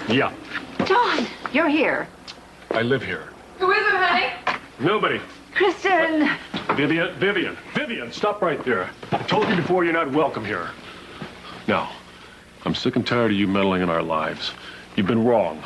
Yeah. John, you're here. I live here. Who is it, honey? Nobody. Kristen! Vivian, stop right there. I told you before you're not welcome here. Now, I'm sick and tired of you meddling in our lives. You've been wrong.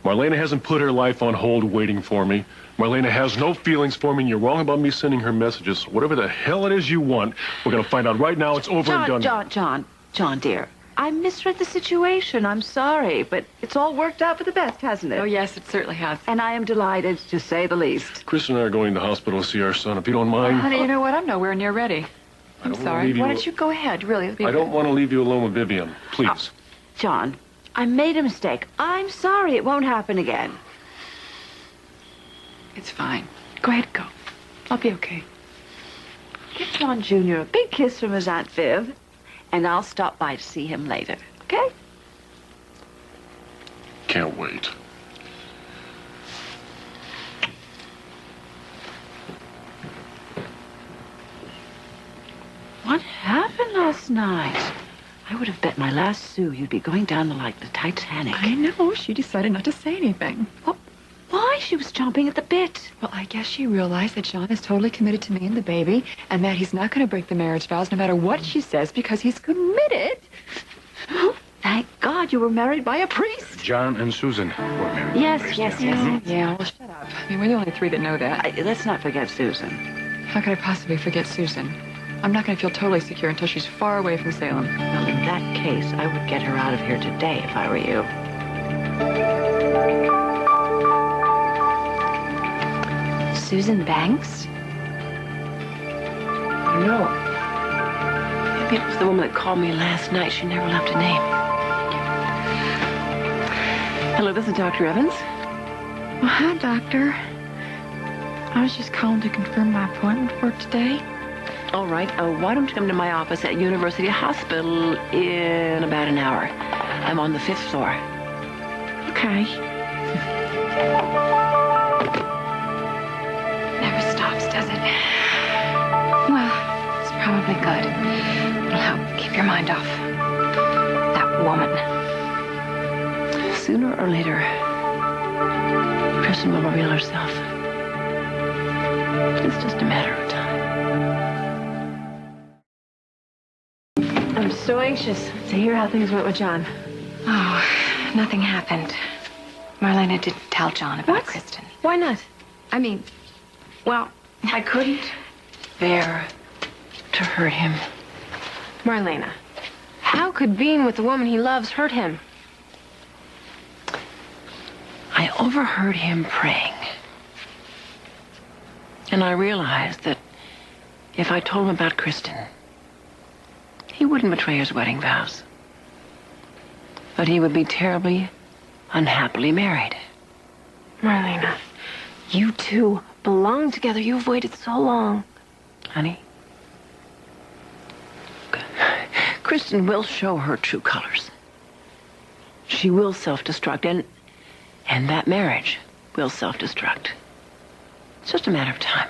Marlena hasn't put her life on hold waiting for me. Marlena has no feelings for me, and you're wrong about me sending her messages. So whatever the hell it is you want, we're going to find out right now. It's over and done. John, dear. I misread the situation. I'm sorry, but it's all worked out for the best, hasn't it? Oh, yes, it certainly has. And I am delighted, to say the least. Chris and I are going to the hospital to see our son, if you don't mind. Honey, you know what? I'm nowhere near ready. I'm sorry. Why don't you go ahead, really? I don't want to leave you alone with Vivian. Please. John, I made a mistake. I'm sorry. It won't happen again. It's fine. Go ahead, go. I'll be okay. Give John Jr. a big kiss from his Aunt Viv, and I'll stop by to see him later, okay? Can't wait. What happened last night? I would have bet my last sou you'd be going down like the Titanic. I know. She decided not to say anything. Well, why? She was chomping at the bit. Well, I guess she realized that John is totally committed to me and the baby, and that he's not going to break the marriage vows no matter what she says because he's committed. Thank God you were married by a priest. John and Susan were married. Yes. Yeah, well, shut up. I mean, we're the only three that know that. Let's not forget Susan. How could I possibly forget Susan? I'm not going to feel totally secure until she's far away from Salem. Well, in that case, I would get her out of here today if I were you. Susan Banks? No. Maybe it was the woman that called me last night. She never left a name. Hello, this is Dr. Evans. Well, hi, Doctor. I was just calling to confirm my appointment for today. All right. Why don't you come to my office at University Hospital in about an hour? I'm on the 5th floor. Okay. Never stops, does it? Well, it's probably good. It'll help keep your mind off that woman. Sooner or later, Kristen will reveal herself. It's just a matter of time. I'm so anxious to hear how things went with John. Oh, nothing happened. Marlena didn't tell John about Kristen. Why not? I mean, well, I couldn't bear to hurt him. Marlena, how could being with the woman he loves hurt him? I overheard him praying. And I realized that if I told him about Kristen, he wouldn't betray his wedding vows. But he would be terribly, unhappily married. Marlena, you two belong together. You've waited so long. Honey, Kristen will show her true colors. She will self-destruct, and that marriage will self-destruct. It's just a matter of time.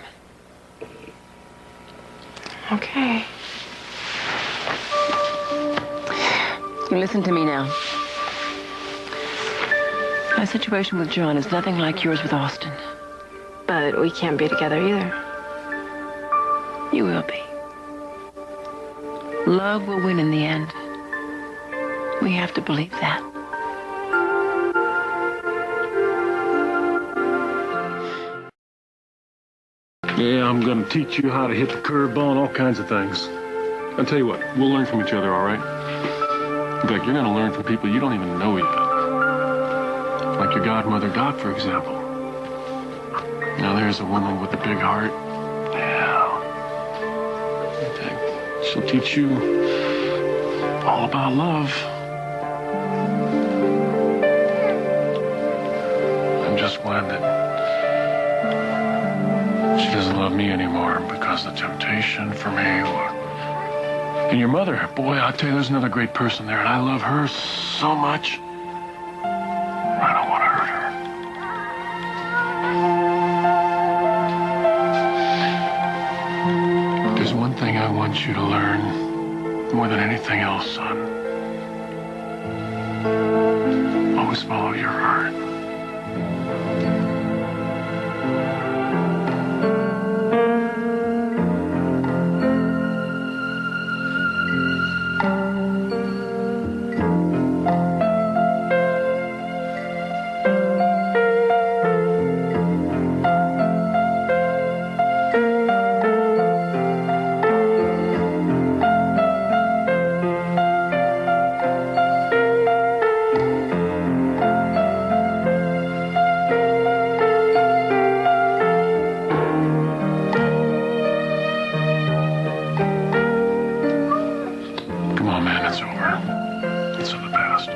Okay. You listen to me now. My situation with John is nothing like yours with Austin. But we can't be together either. You will be. Love will win in the end. We have to believe that. Yeah, I'm going to teach you how to hit the curveball and all kinds of things. I'll tell you what, we'll learn from each other, all right? In fact, you're going to learn from people you don't even know yet. Like your godmother, Doc, for example. Now, there's a woman with a big heart. Yeah. In fact, she'll teach you all about love. I'm just glad that she doesn't love me anymore because the temptation for me. And your mother, boy, I'll tell you, there's another great person there, and I love her so much. I don't want to hurt her. There's one thing I want you to learn more than anything else, son. always follow your heart. Come on, man, it's over. It's in the past.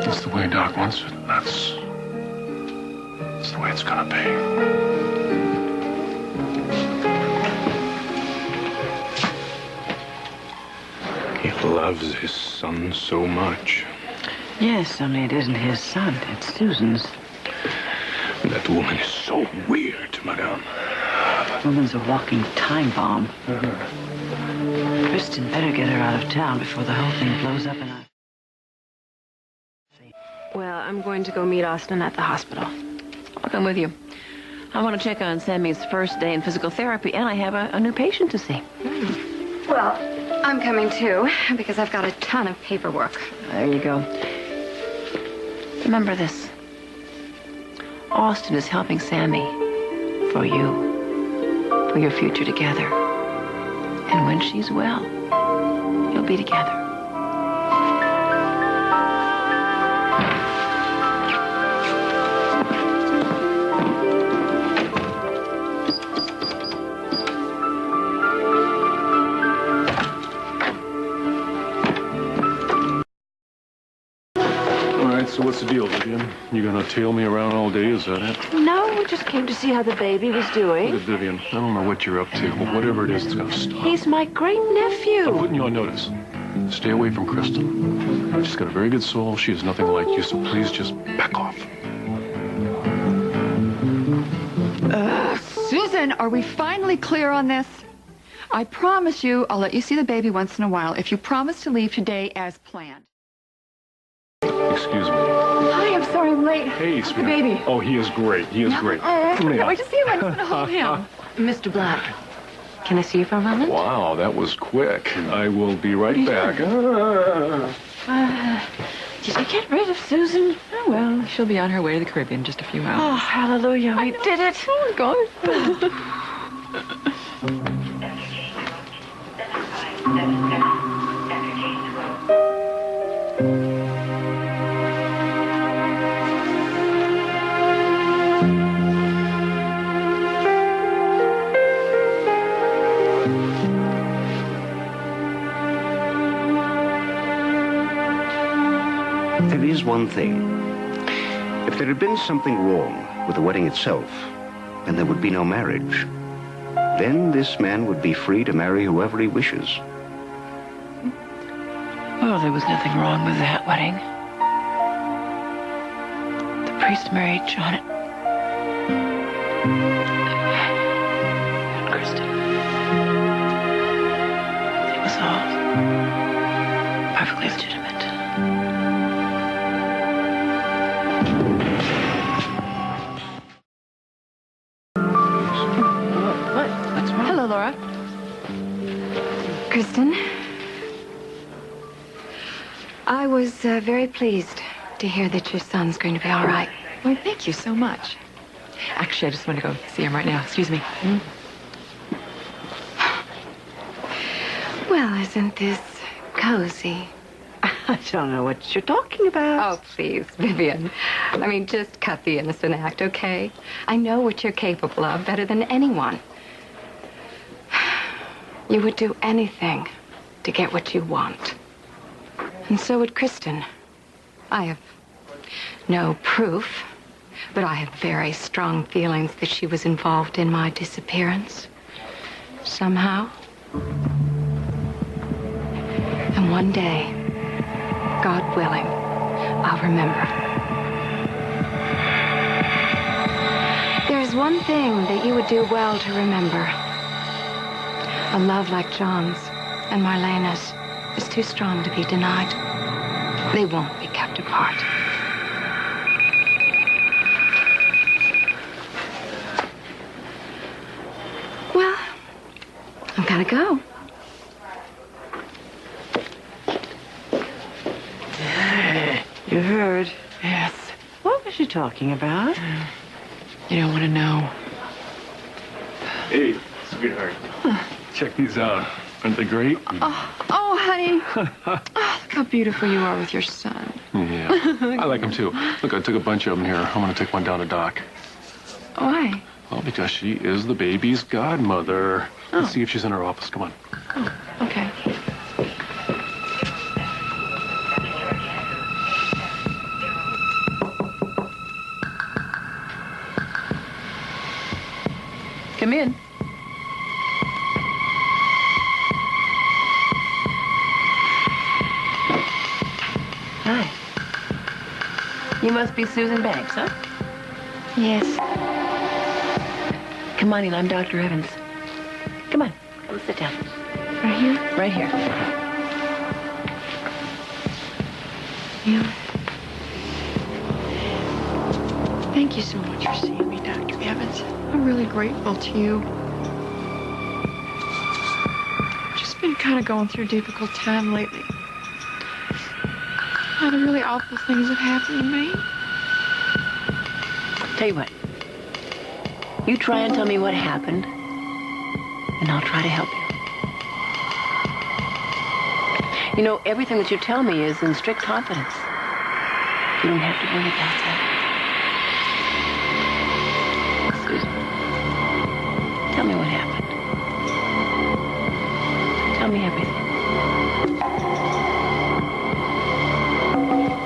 It's the way Doc wants it. That's the way it's gonna be. He loves his son so much. Yes, only it isn't his son. It's Susan's. That woman is so weird, madame. Woman's a walking time bomb. Kristen better get her out of town before the whole thing blows up in our... Well, I'm going to go meet Austin at the hospital. I'll come with you. I want to check on Sammy's first day in physical therapy, and I have a new patient to see. Well, I'm coming too, because I've got a ton of paperwork. There you go. Remember this. Austin is helping Sammy for you, for your future together. And when she's well, you'll be together. So what's the deal, Vivian? You gonna tail me around all day, is that it? No, we just came to see how the baby was doing. Look at Vivian, I don't know what you're up to, but whatever it is, it's gonna stop. He's my great nephew. I'm putting you on notice. Stay away from Kristen. She's got a very good soul. She is nothing like you, so please just back off. Susan, are we finally clear on this? I promise you I'll let you see the baby once in a while if you promise to leave today as planned. Excuse me. Hi, I'm sorry I'm late. Hey, How's the sweetheart. baby? Oh, he is great. He is great. Oh, I Come can't here. wait to see him. I'm just going to hold him. Mr. Black, can I see you for a moment? Wow, that was quick. I will be right back. Did you get rid of Susan? Oh, well, she'll be on her way to the Caribbean in just a few hours. Oh, hallelujah. We did it. Oh, God. There is one thing. If there had been something wrong with the wedding itself, then there would be no marriage. Then this man would be free to marry whoever he wishes. Well, there was nothing wrong with that wedding. The priest married John and Kristen. It was all perfectly legitimate. What's wrong? Hello, Laura. Kristen, I was very pleased to hear that your son's going to be all right. Well, thank you so much. Actually, I just want to go see him right now. Excuse me. Well, isn't this cozy? I don't know what you're talking about. Oh, please, Vivian. I mean, just cut the innocent act, okay? I know what you're capable of better than anyone. You would do anything to get what you want. And so would Kristen. I have no proof, but I have very strong feelings that she was involved in my disappearance. Somehow. And one day, God willing, I'll remember. There's one thing that you would do well to remember. A love like John's and Marlena's is too strong to be denied. They won't be kept to part. Well, I've got to go. You heard? Yes. What was she talking about? You don't want to know. Hey, sweetheart. Check these out. Aren't they great? Oh, honey. Oh, look how beautiful you are with your son. Yeah. I like them too. Look, I took a bunch of them here. I'm going to take one down to Doc. Why? Well, because she is the baby's godmother. Let's see if she's in her office. Come on. Okay. Come in. Hi. You must be Susan Banks, huh? Yes. Come on in, I'm Dr. Evans. Come on, come sit down. Right here? Right here. Yeah. Thank you so much for seeing me, Dr. Evans. I'm really grateful to you. Just been kind of going through a difficult time lately. A lot of really awful things have happened to me. Tell you what. You try and tell me what happened, and I'll try to help you. You know, everything that you tell me is in strict confidence. You don't have to worry about that. Susan, tell me what happened. Tell me everything.